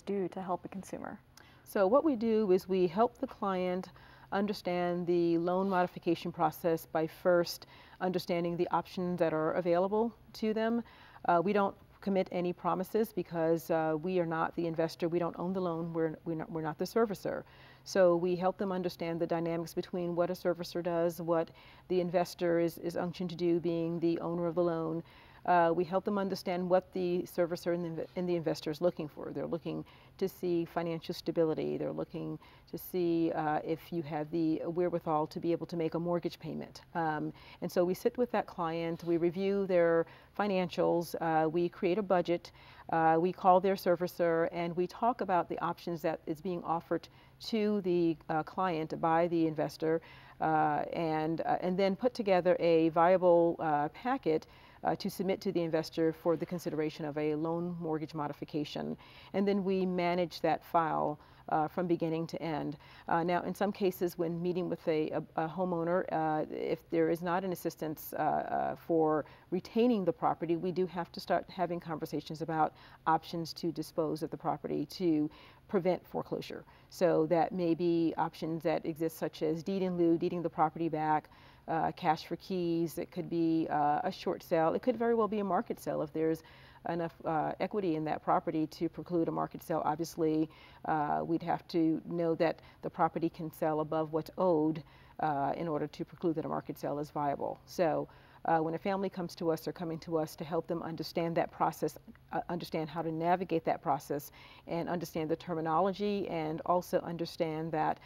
do to help a consumer? So what we do is we help the client understand the loan modification process by first understanding the options that are available to them. We don't commit any promises because we are not the investor. We don't own the loan. We're not the servicer. So we help them understand the dynamics between what a servicer does, what the investor is unctioned to do, being the owner of the loan. We help them understand what the servicer and the investor is looking for. They're looking to see financial stability. They're looking to see if you have the wherewithal to be able to make a mortgage payment. And so we sit with that client, we review their financials, we create a budget, we call their servicer, and we talk about the options that is being offered to the client by the investor, and then put together a viable packet to submit to the investor for the consideration of a loan mortgage modification. And then we manage that file from beginning to end. Now, in some cases, when meeting with a homeowner, if there is not an assistance for retaining the property, we do have to start having conversations about options to dispose of the property to prevent foreclosure. So that may be options that exist, such as deed in lieu, deeding the property back, cash for keys. It could be a short sale. It could very well be a market sale if there's enough equity in that property to preclude a market sale. Obviously, we'd have to know that the property can sell above what's owed in order to preclude that a market sale is viable. So when a family comes to us, they're coming to us to help them understand that process, understand how to navigate that process, and understand the terminology, and also understand that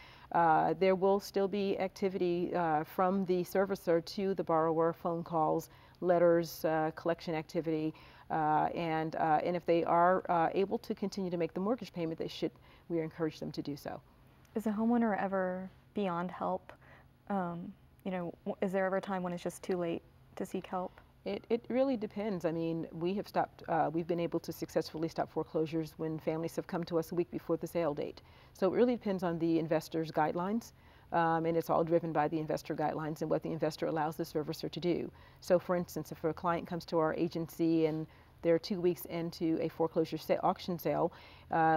there will still be activity from the servicer to the borrower, phone calls, letters, collection activity, and if they are able to continue to make the mortgage payment, we encourage them to do so. Is a homeowner ever beyond help? You know, is there ever a time when it's just too late to seek help? It really depends. I mean, we've been able to successfully stop foreclosures when families have come to us a week before the sale date. So it really depends on the investor's guidelines, and it's all driven by the investor guidelines and what the investor allows the servicer to do. So for instance, if a client comes to our agency and they're 2 weeks into a foreclosure auction sale,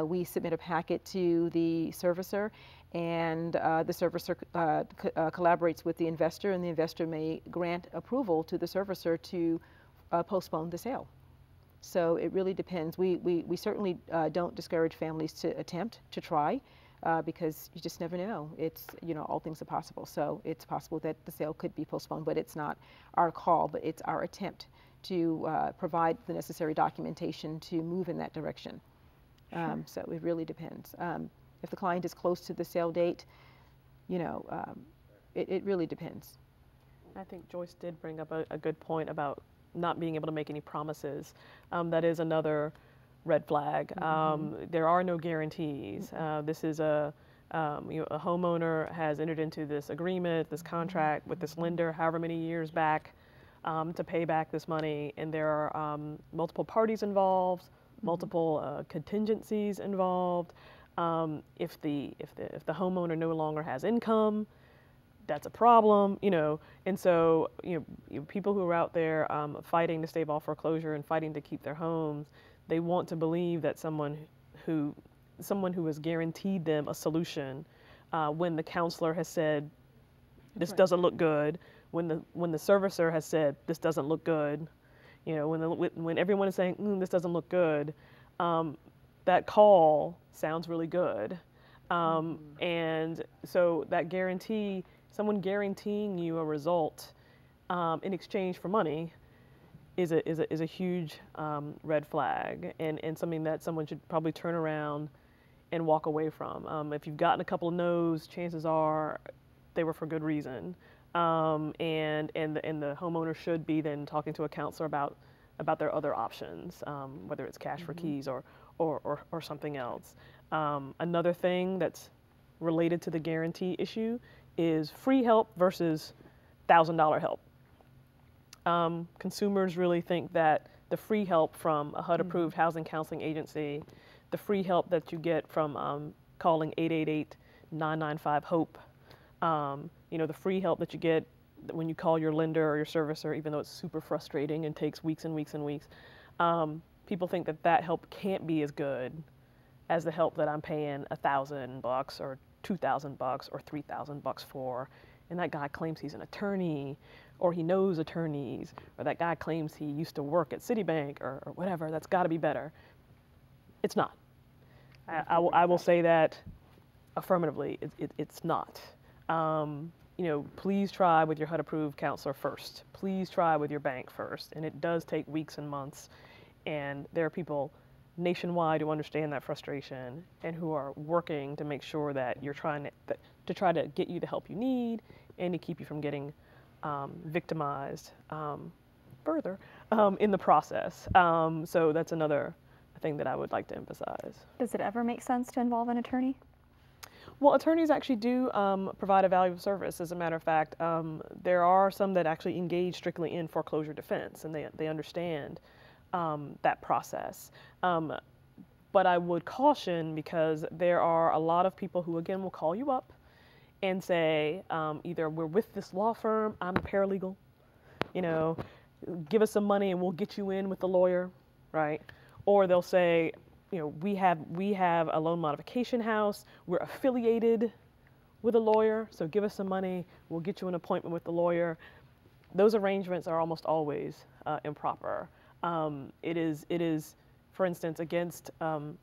we submit a packet to the servicer, and the servicer collaborates with the investor, and the investor may grant approval to the servicer to postpone the sale. So it really depends. We certainly don't discourage families to attempt to try, because you just never know. It's, you know, all things are possible. So it's possible that the sale could be postponed, but it's not our call, but it's our attempt to provide the necessary documentation to move in that direction. Sure. So it really depends. If the client is close to the sale date, you know, it really depends. I think Joyce did bring up a good point about not being able to make any promises. That is another red flag. There are no guarantees. This is a homeowner has entered into this agreement, this contract with this lender however many years back to pay back this money, and there are multiple parties involved, multiple contingencies involved. If the homeowner no longer has income, that's a problem, you know. And so, people who are out there fighting to stave off foreclosure and fighting to keep their homes, they want to believe that someone who has guaranteed them a solution when the counselor has said this doesn't look good, when the servicer has said this doesn't look good, you know, when everyone is saying this doesn't look good, that call sounds really good, and so that guarantee, someone guaranteeing you a result in exchange for money, is a huge red flag, and something that someone should probably turn around and walk away from. If you've gotten a couple of no's, chances are they were for good reason, and the homeowner should be then talking to a counselor about their other options, whether it's cash for keys or something else. Another thing that's related to the guarantee issue is free help versus $1,000 help. Consumers really think that the free help from a HUD-approved housing counseling agency, the free help that you get from calling 888-995-HOPE, the free help that you get when you call your lender or your servicer, even though it's super frustrating and takes weeks and weeks and weeks, people think that help can't be as good as the help that I'm paying $1,000 or $2,000 or $3,000 for, and that guy claims he's an attorney, or he knows attorneys, or that guy claims he used to work at Citibank or whatever. That's got to be better. It's not. I will say that affirmatively. It's not. You know, please try with your HUD-approved counselor first. Please try with your bank first. And it does take weeks and months. And there are people nationwide who understand that frustration and who are working to make sure that you're trying to try to get you the help you need and to keep you from getting victimized further in the process. So that's another thing that I would like to emphasize. Does it ever make sense to involve an attorney? Well, attorneys actually do provide a valuable service. As a matter of fact, there are some that actually engage strictly in foreclosure defense, and they understand that process. But I would caution, because there are a lot of people who, again, will call you up and say, either we're with this law firm, I'm a paralegal, you know, give us some money and we'll get you in with the lawyer, right? Or they'll say, you know, we have a loan modification house, we're affiliated with a lawyer, so give us some money, we'll get you an appointment with the lawyer. Those arrangements are almost always improper. It is, for instance, against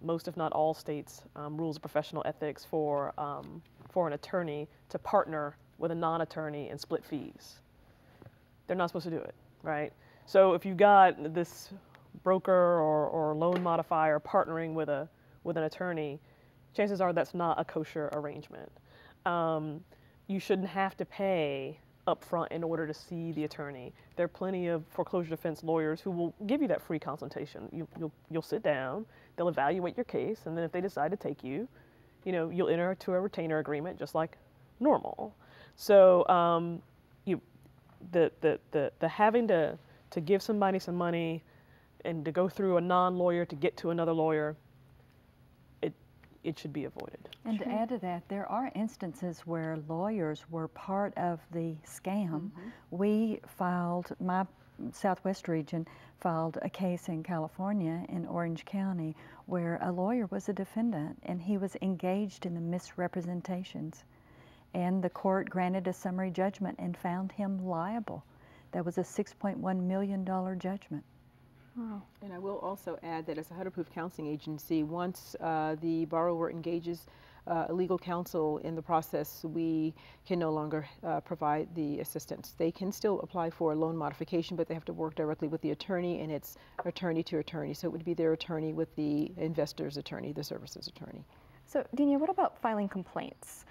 most, if not all, states' rules of professional ethics for an attorney to partner with a non-attorney and split fees. They're not supposed to do it, right? So if you've got this broker or loan modifier partnering with an attorney, chances are that's not a kosher arrangement. You shouldn't have to pay upfront in order to see the attorney. There are plenty of foreclosure defense lawyers who will give you that free consultation. You'll sit down, they'll evaluate your case, and then if they decide to take you, you know, you'll enter into a retainer agreement just like normal. So the having to give somebody some money and to go through a non-lawyer to get to another lawyer, it should be avoided. And to add to that, there are instances where lawyers were part of the scam. We filed, my Southwest region filed a case in California in Orange County where a lawyer was a defendant and he was engaged in the misrepresentations. And the court granted a summary judgment and found him liable. That was a $6.1 million judgment. Wow. And I will also add that as a HUD-approved counseling agency, once the borrower engages legal counsel in the process, we can no longer provide the assistance. They can still apply for a loan modification, but they have to work directly with the attorney, and it's attorney to attorney. So it would be their attorney with the investor's attorney, the services attorney. So, Dina, what about filing complaints?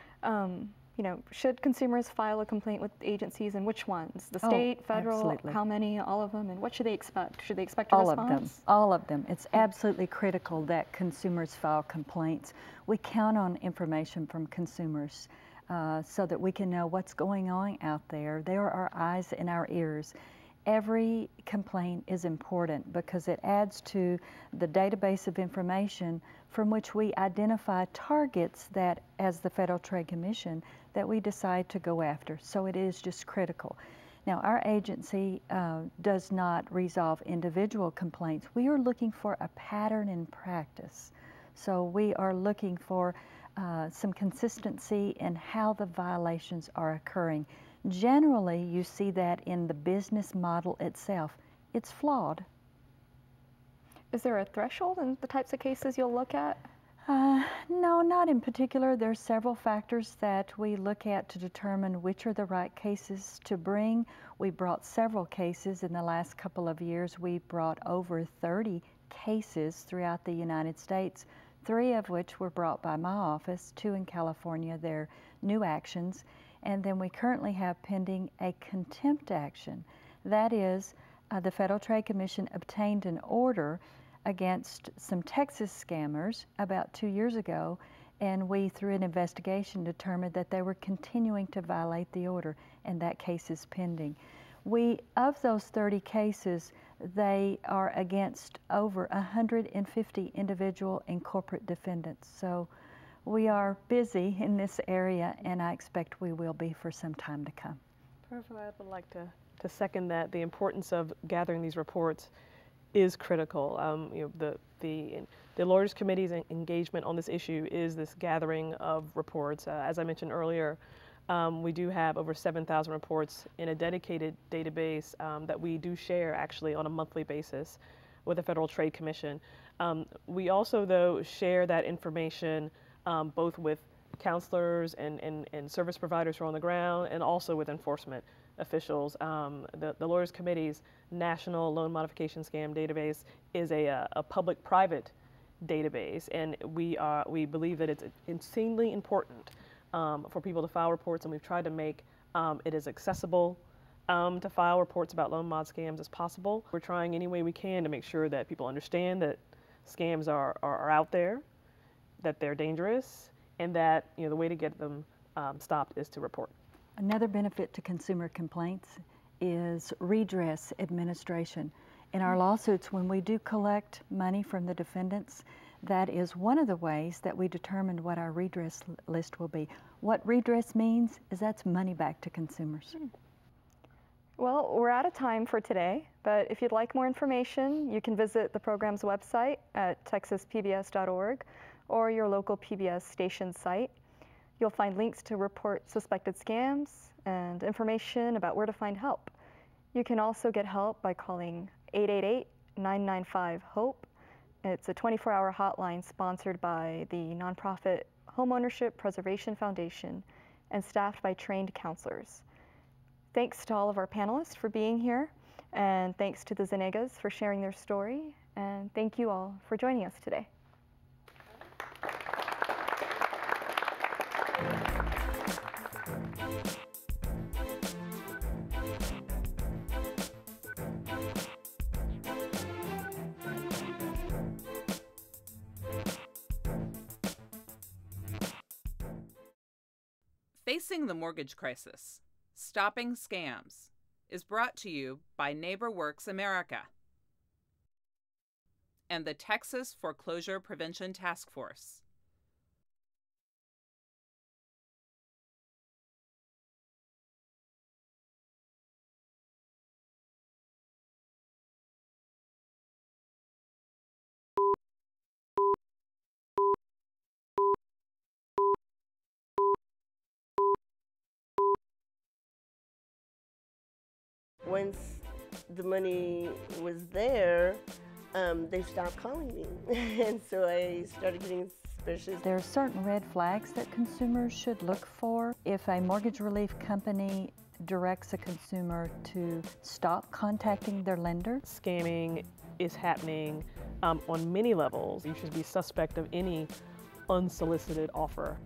You know, should consumers file a complaint with agencies, and which ones? The state, federal, absolutely. how many, all of them, and what should they expect? Should they expect a All response? of them, all of them. It's absolutely critical that consumers file complaints. We count on information from consumers so that we can know what's going on out there. They are our eyes and our ears. Every complaint is important because it adds to the database of information from which we identify targets that, as the Federal Trade Commission, that we decide to go after. So it is just critical. Now, our agency does not resolve individual complaints. We are looking for a pattern in practice. So we are looking for some consistency in how the violations are occurring. Generally, you see that in the business model itself. It's flawed. Is there a threshold in the types of cases you'll look at? No, not in particular. There's several factors that we look at to determine which are the right cases to bring. We brought several cases in the last couple of years. We brought over 30 cases throughout the United States, 3 of which were brought by my office, 2 in California. They're new actions. And then we currently have pending a contempt action. That is, the Federal Trade Commission obtained an order against some Texas scammers about 2 years ago, and we, through an investigation, determined that they were continuing to violate the order, and that case is pending. Of those 30 cases, they are against over 150 individual and corporate defendants. So we are busy in this area, and I expect we will be for some time to come. Perfect. I would like to second that. The importance of gathering these reports is critical. The Lawyers Committee's engagement on this issue is this gathering of reports. As I mentioned earlier, we do have over 7,000 reports in a dedicated database that we do share actually on a monthly basis with the Federal Trade Commission. We also, though, share that information both with counselors and service providers who are on the ground, and also with enforcement officials. The Lawyers Committee's National Loan Modification Scam Database is a public-private database, and we believe that it's insanely important for people to file reports, and we've tried to make it as accessible to file reports about loan mod scams as possible. We're trying any way we can to make sure that people understand that scams are out there, that they're dangerous, and that the way to get them stopped is to report. Another benefit to consumer complaints is redress administration. In our lawsuits, when we do collect money from the defendants, that is one of the ways that we determined what our redress list will be. What redress means is that's money back to consumers. Well, we're out of time for today, but if you'd like more information, you can visit the program's website at texaspbs.org or your local PBS station site. You'll find links to report suspected scams and information about where to find help. You can also get help by calling 888-995-HOPE. It's a 24-hour hotline sponsored by the nonprofit Homeownership Preservation Foundation and staffed by trained counselors. Thanks to all of our panelists for being here, and thanks to the Zanegas for sharing their story, and thank you all for joining us today. Facing the Mortgage Crisis, Stopping Scams is brought to you by NeighborWorks America and the Texas Foreclosure Prevention Task Force. Once the money was there, they stopped calling me. And so I started getting suspicious. There are certain red flags that consumers should look for. If a mortgage relief company directs a consumer to stop contacting their lender. Scamming is happening on many levels. You should be suspect of any unsolicited offer.